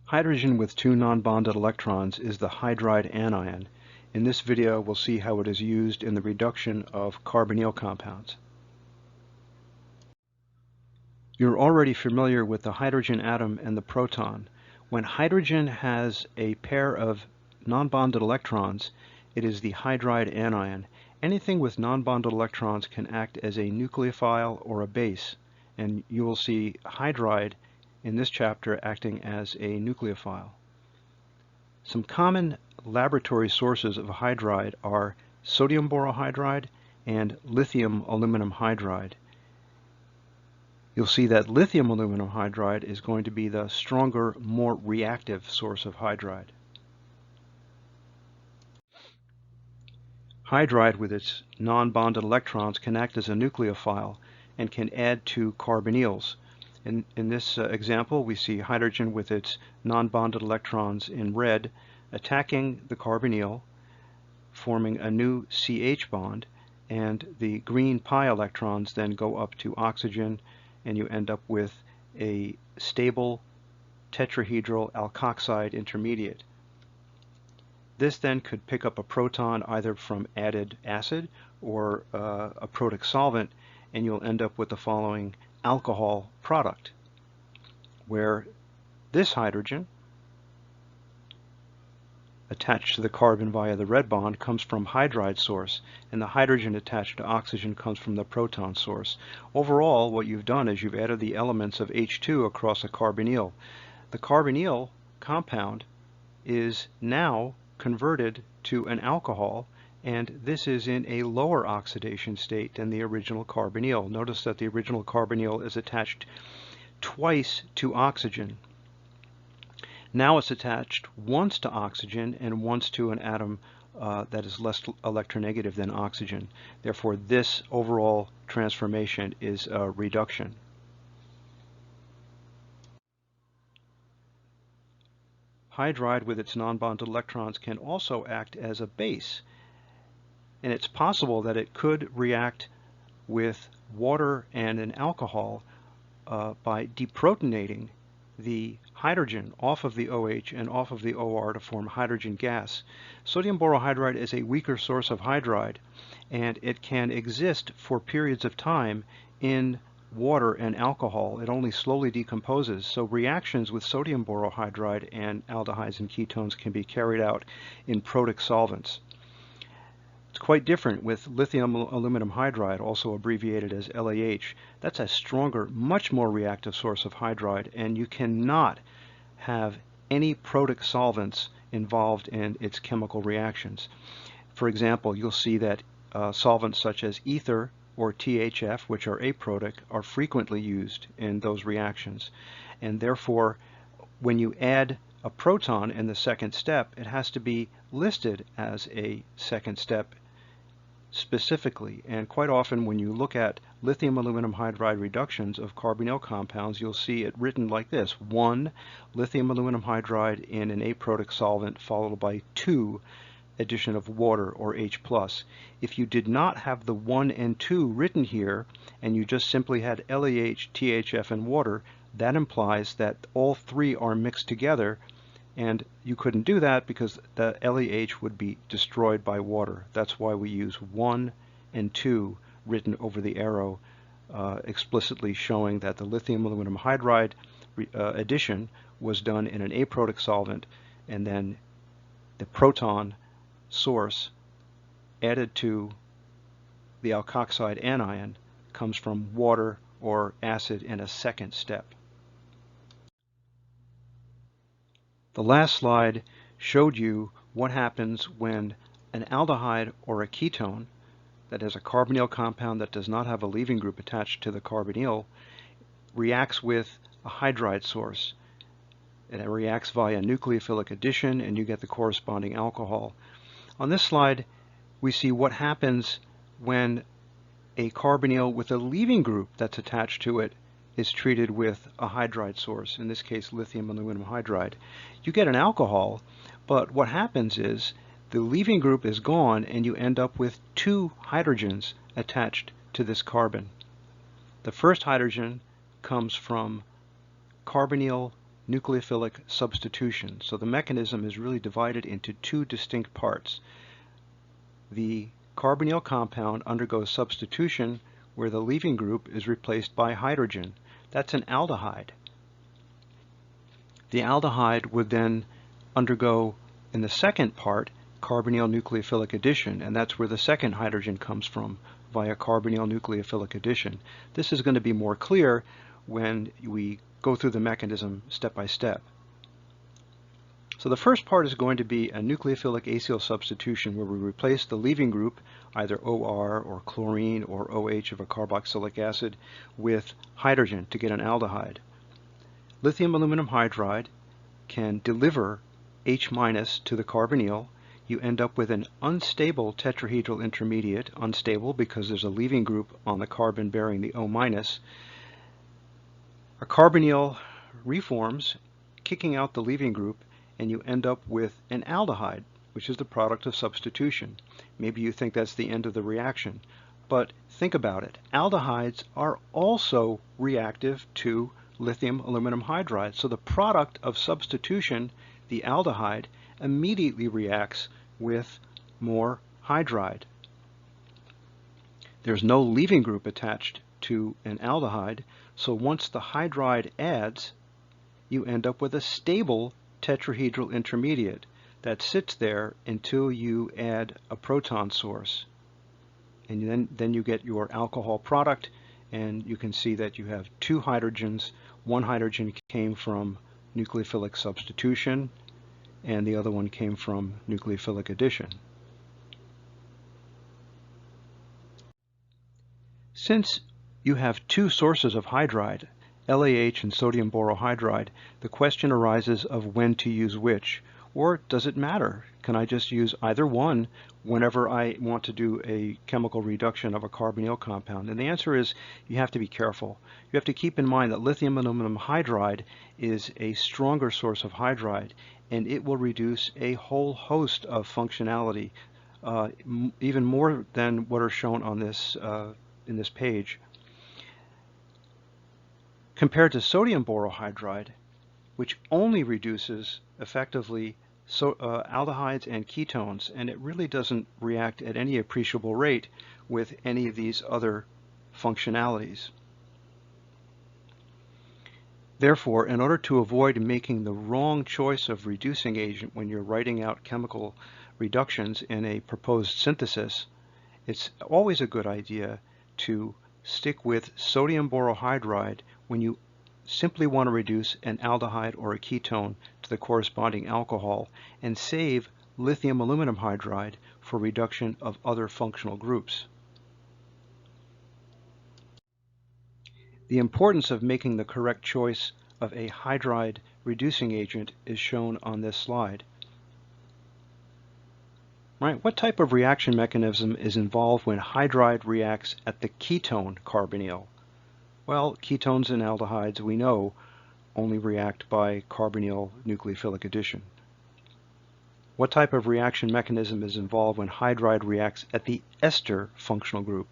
Hydrogen with two non-bonded electrons is the hydride anion. In this video, we'll see how it is used in the reduction of carbonyl compounds. You're already familiar with the hydrogen atom and the proton. When hydrogen has a pair of non-bonded electrons, it is the hydride anion. Anything with non-bonded electrons can act as a nucleophile or a base, and you will see hydride in this chapter acting as a nucleophile. Some common laboratory sources of hydride are sodium borohydride and lithium aluminum hydride. You'll see that lithium aluminum hydride is going to be the stronger, more reactive source of hydride. Hydride with its non-bonded electrons can act as a nucleophile and can add to carbonyls. In this example, we see hydrogen with its non-bonded electrons in red attacking the carbonyl, forming a new CH bond, and the green pi electrons then go up to oxygen, and you end up with a stable tetrahedral alkoxide intermediate. This then could pick up a proton either from added acid or a protic solvent, and you'll end up with the following alcohol product, where this hydrogen attached to the carbon via the red bond comes from hydride source, and the hydrogen attached to oxygen comes from the proton source. Overall, what you've done is you've added the elements of H2 across a carbonyl. The carbonyl compound is now converted to an alcohol, and this is in a lower oxidation state than the original carbonyl. Notice that the original carbonyl is attached twice to oxygen. Now it's attached once to oxygen and once to an atom that is less electronegative than oxygen. Therefore, this overall transformation is a reduction. Hydride with its non-bonded electrons can also act as a base, and it's possible that it could react with water and an alcohol by deprotonating the hydrogen off of the OH and off of the OR to form hydrogen gas. Sodium borohydride is a weaker source of hydride, and it can exist for periods of time in water and alcohol. It only slowly decomposes, so reactions with sodium borohydride and aldehydes and ketones can be carried out in protic solvents. It's quite different with lithium aluminum hydride, also abbreviated as LAH. That's a stronger, much more reactive source of hydride, and you cannot have any protic solvents involved in its chemical reactions. For example, you'll see that solvents such as ether or THF, which are aprotic, are frequently used in those reactions. And therefore, when you add a proton in the second step, it has to be listed as a second step specifically. And quite often when you look at lithium aluminum hydride reductions of carbonyl compounds, you'll see it written like this: 1 lithium aluminum hydride in an aprotic solvent followed by 2 addition of water, or H+. If you did not have the 1 and 2 written here, and you just simply had LAH, THF, and water, that implies that all three are mixed together, and you couldn't do that because the LAH would be destroyed by water. That's why we use 1 and 2 written over the arrow, explicitly showing that the lithium aluminum hydride addition was done in an aprotic solvent, and then the proton source added to the alkoxide anion comes from water or acid in a second step. The last slide showed you what happens when an aldehyde or a ketone that has a carbonyl compound that does not have a leaving group attached to the carbonyl reacts with a hydride source. It reacts via nucleophilic addition, and you get the corresponding alcohol. On this slide, we see what happens when a carbonyl with a leaving group that's attached to it is treated with a hydride source, in this case lithium aluminum hydride. You get an alcohol, but what happens is the leaving group is gone and you end up with 2 hydrogens attached to this carbon. The first hydrogen comes from carbonyl nucleophilic substitution. So the mechanism is really divided into two distinct parts. The carbonyl compound undergoes substitution where the leaving group is replaced by hydrogen. That's an aldehyde. The aldehyde would then undergo, in the second part, carbonyl nucleophilic addition, and that's where the second hydrogen comes from, via carbonyl nucleophilic addition. This is going to be more clear when we go through the mechanism step by step. So the first part is going to be a nucleophilic acyl substitution where we replace the leaving group, either OR or chlorine or OH of a carboxylic acid, with hydrogen to get an aldehyde. Lithium aluminum hydride can deliver H- to the carbonyl. You end up with an unstable tetrahedral intermediate, unstable because there's a leaving group on the carbon bearing the O-. A carbonyl reforms, kicking out the leaving group, and you end up with an aldehyde, which is the product of substitution. Maybe you think that's the end of the reaction, but think about it. Aldehydes are also reactive to lithium aluminum hydride. So the product of substitution, the aldehyde, immediately reacts with more hydride. There's no leaving group attached to an aldehyde, so once the hydride adds, you end up with a stable tetrahedral intermediate that sits there until you add a proton source. And then you get your alcohol product, and you can see that you have two hydrogens. One hydrogen came from nucleophilic substitution, and the other one came from nucleophilic addition. Since you have two sources of hydride, LaH and sodium borohydride, the question arises of when to use which. Or does it matter? Can I just use either one whenever I want to do a chemical reduction of a carbonyl compound? And the answer is you have to be careful. You have to keep in mind that lithium aluminum hydride is a stronger source of hydride, and it will reduce a whole host of functionality, even more than what are shown on this in this page. Compared to sodium borohydride, which only reduces effectively aldehydes and ketones, and it really doesn't react at any appreciable rate with any of these other functionalities. Therefore, in order to avoid making the wrong choice of reducing agent when you're writing out chemical reductions in a proposed synthesis, it's always a good idea to stick with sodium borohydride when you simply want to reduce an aldehyde or a ketone to the corresponding alcohol, and save lithium aluminum hydride for reduction of other functional groups. The importance of making the correct choice of a hydride reducing agent is shown on this slide. Right, what type of reaction mechanism is involved when hydride reacts at the ketone carbonyl? Well, ketones and aldehydes, we know, only react by carbonyl nucleophilic addition. What type of reaction mechanism is involved when hydride reacts at the ester functional group?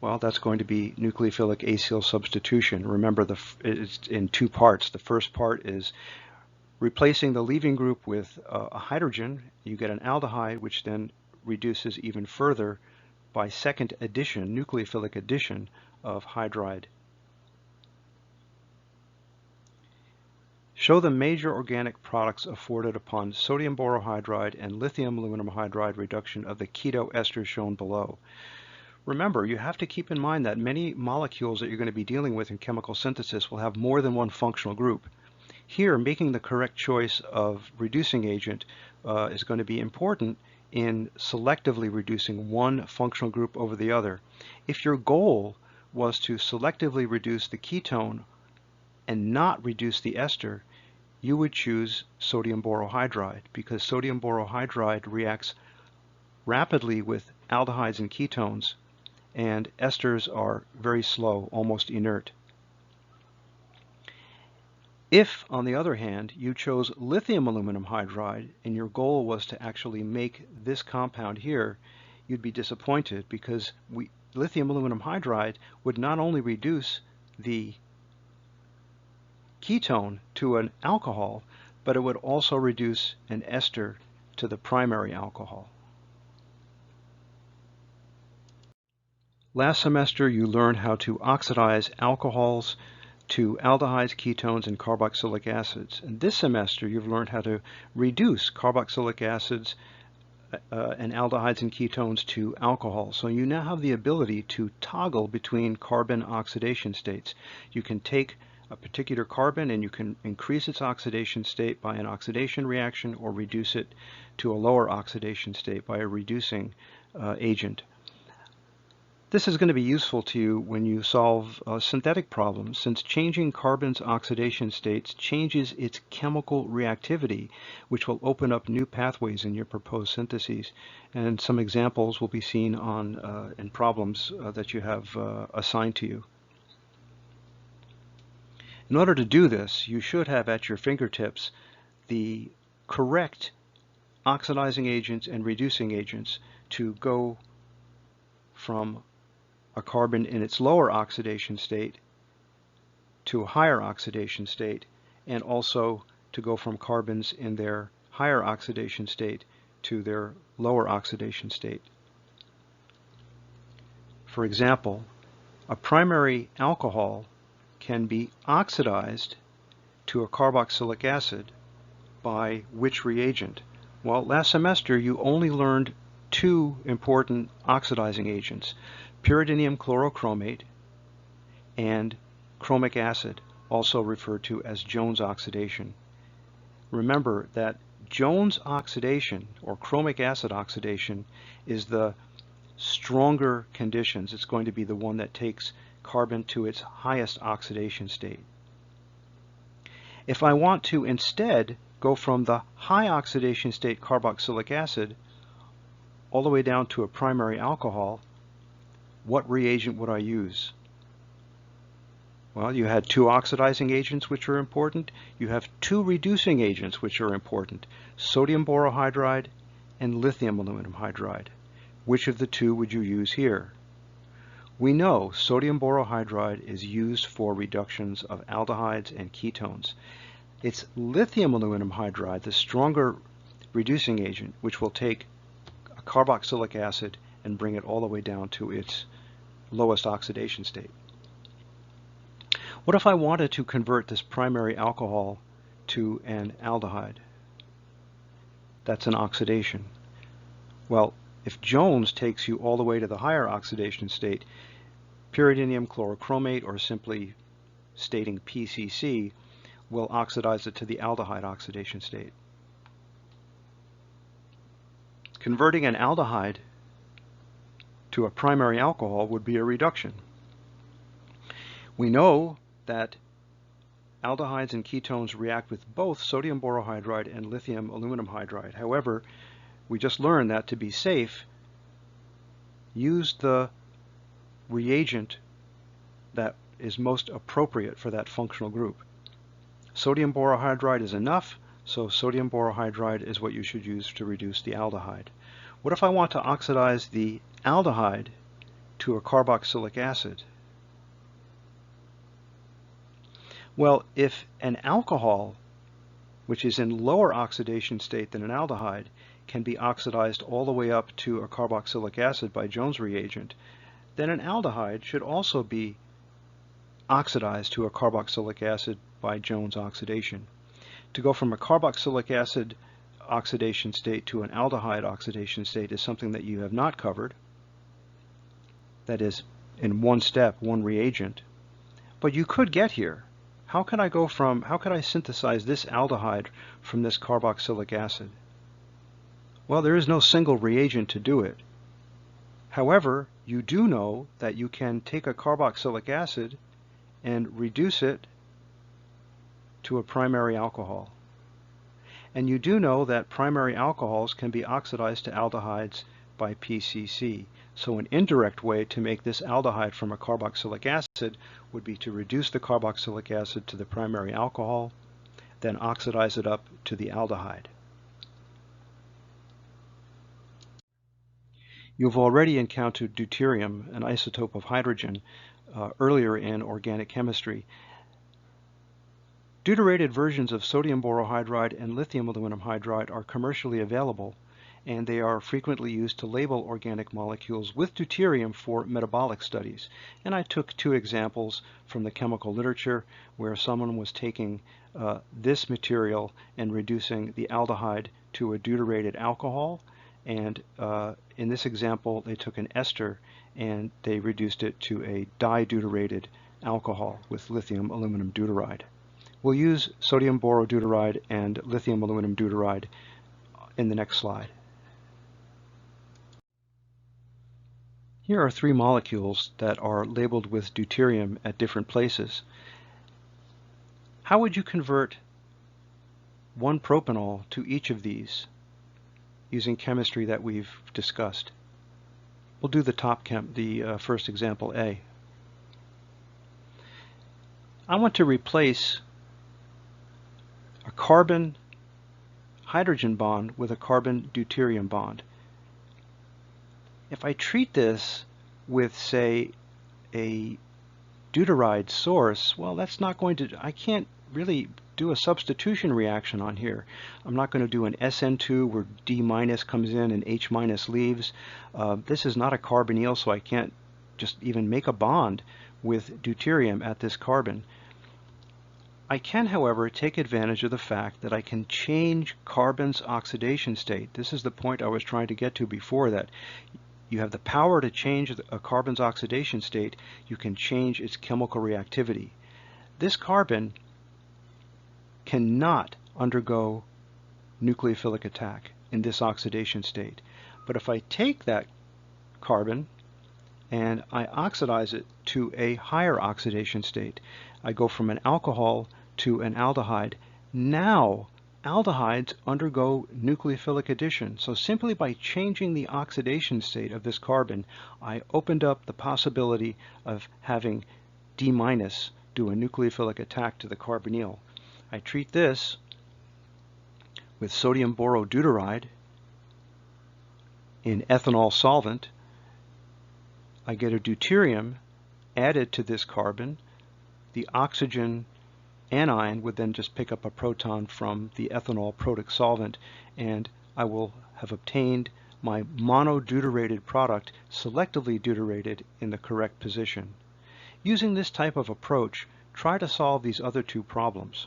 Well, that's going to be nucleophilic acyl substitution. Remember, it's in two parts. The first part is replacing the leaving group with a hydrogen. You get an aldehyde, which then reduces even further by second addition, nucleophilic addition of hydride. Show the major organic products afforded upon sodium borohydride and lithium aluminum hydride reduction of the keto esters shown below. Remember, you have to keep in mind that many molecules that you're going to be dealing with in chemical synthesis will have more than one functional group. Here, making the correct choice of reducing agent is going to be important in selectively reducing one functional group over the other. If your goal was to selectively reduce the ketone and not reduce the ester, you would choose sodium borohydride, because sodium borohydride reacts rapidly with aldehydes and ketones, and esters are very slow, almost inert. If, on the other hand, you chose lithium aluminum hydride and your goal was to actually make this compound here, you'd be disappointed, because lithium aluminum hydride would not only reduce the ketone to an alcohol, but it would also reduce an ester to the primary alcohol. Last semester you learned how to oxidize alcohols to aldehydes, ketones, and carboxylic acids. And this semester you've learned how to reduce carboxylic acids and aldehydes and ketones to alcohol. So you now have the ability to toggle between carbon oxidation states. You can take a particular carbon and you can increase its oxidation state by an oxidation reaction or reduce it to a lower oxidation state by a reducing agent. This is going to be useful to you when you solve synthetic problems, since changing carbon's oxidation states changes its chemical reactivity, which will open up new pathways in your proposed syntheses. And some examples will be seen in problems that you have assigned to you. In order to do this, you should have at your fingertips the correct oxidizing agents and reducing agents to go from a carbon in its lower oxidation state to a higher oxidation state, and also to go from carbons in their higher oxidation state to their lower oxidation state. For example, a primary alcohol can be oxidized to a carboxylic acid by which reagent? Well, last semester you only learned two important oxidizing agents, pyridinium chlorochromate and chromic acid, also referred to as Jones oxidation. Remember that Jones oxidation or chromic acid oxidation is the stronger conditions. It's going to be the one that takes carbon to its highest oxidation state. If I want to instead go from the high oxidation state carboxylic acid all the way down to a primary alcohol, what reagent would I use? Well, you had two oxidizing agents which are important. You have two reducing agents which are important, sodium borohydride and lithium aluminum hydride. Which of the two would you use here? We know sodium borohydride is used for reductions of aldehydes and ketones. It's lithium aluminum hydride, the stronger reducing agent, which will take a carboxylic acid and bring it all the way down to its lowest oxidation state. What if I wanted to convert this primary alcohol to an aldehyde? That's an oxidation. Well, if Jones takes you all the way to the higher oxidation state, pyridinium chlorochromate, or simply stating PCC, will oxidize it to the aldehyde oxidation state. Converting an aldehyde to a primary alcohol would be a reduction. We know that aldehydes and ketones react with both sodium borohydride and lithium aluminum hydride. However, we just learned that to be safe, use the reagent that is most appropriate for that functional group. Sodium borohydride is enough, so sodium borohydride is what you should use to reduce the aldehyde. What if I want to oxidize the aldehyde to a carboxylic acid? Well, if an alcohol, which is in lower oxidation state than an aldehyde, can be oxidized all the way up to a carboxylic acid by Jones reagent, then an aldehyde should also be oxidized to a carboxylic acid by Jones oxidation. To go from a carboxylic acid oxidation state to an aldehyde oxidation state is something that you have not covered. That is, in one step, one reagent. But you could get here. How could I synthesize this aldehyde from this carboxylic acid? Well, there is no single reagent to do it. However, you do know that you can take a carboxylic acid and reduce it to a primary alcohol. And you do know that primary alcohols can be oxidized to aldehydes by PCC. So an indirect way to make this aldehyde from a carboxylic acid would be to reduce the carboxylic acid to the primary alcohol, then oxidize it up to the aldehyde. You've already encountered deuterium, an isotope of hydrogen, earlier in organic chemistry. Deuterated versions of sodium borohydride and lithium aluminum hydride are commercially available, and they are frequently used to label organic molecules with deuterium for metabolic studies. And I took two examples from the chemical literature where someone was taking this material and reducing the aldehyde to a deuterated alcohol, and in this example they took an ester and they reduced it to a dideuterated alcohol with lithium aluminum deuteride. We'll use sodium borodeuteride and lithium aluminum deuteride in the next slide. Here are three molecules that are labeled with deuterium at different places. How would you convert 1-propanol to each of these using chemistry that we've discussed? We'll do the first example, A. I want to replace a carbon hydrogen bond with a carbon deuterium bond. If I treat this with, say, a deuteride source, well, that's not going to, I can't really do a substitution reaction on here. I'm not going to do an SN2 where D- comes in and H- leaves. This is not a carbonyl, so I can't just even make a bond with deuterium at this carbon. I can, however, take advantage of the fact that I can change carbon's oxidation state. This is the point I was trying to get to before, that you have the power to change a carbon's oxidation state. You can change its chemical reactivity. This carbon cannot undergo nucleophilic attack in this oxidation state. But if I take that carbon and I oxidize it to a higher oxidation state, I go from an alcohol to an aldehyde. Now aldehydes undergo nucleophilic addition. So simply by changing the oxidation state of this carbon, I opened up the possibility of having D- do a nucleophilic attack to the carbonyl. I treat this with sodium borodeuteride in ethanol solvent. I get a deuterium added to this carbon. The oxygen anion would then just pick up a proton from the ethanol protic solvent, and I will have obtained my monodeutyrated product selectively deuterated in the correct position. Using this type of approach, try to solve these other two problems.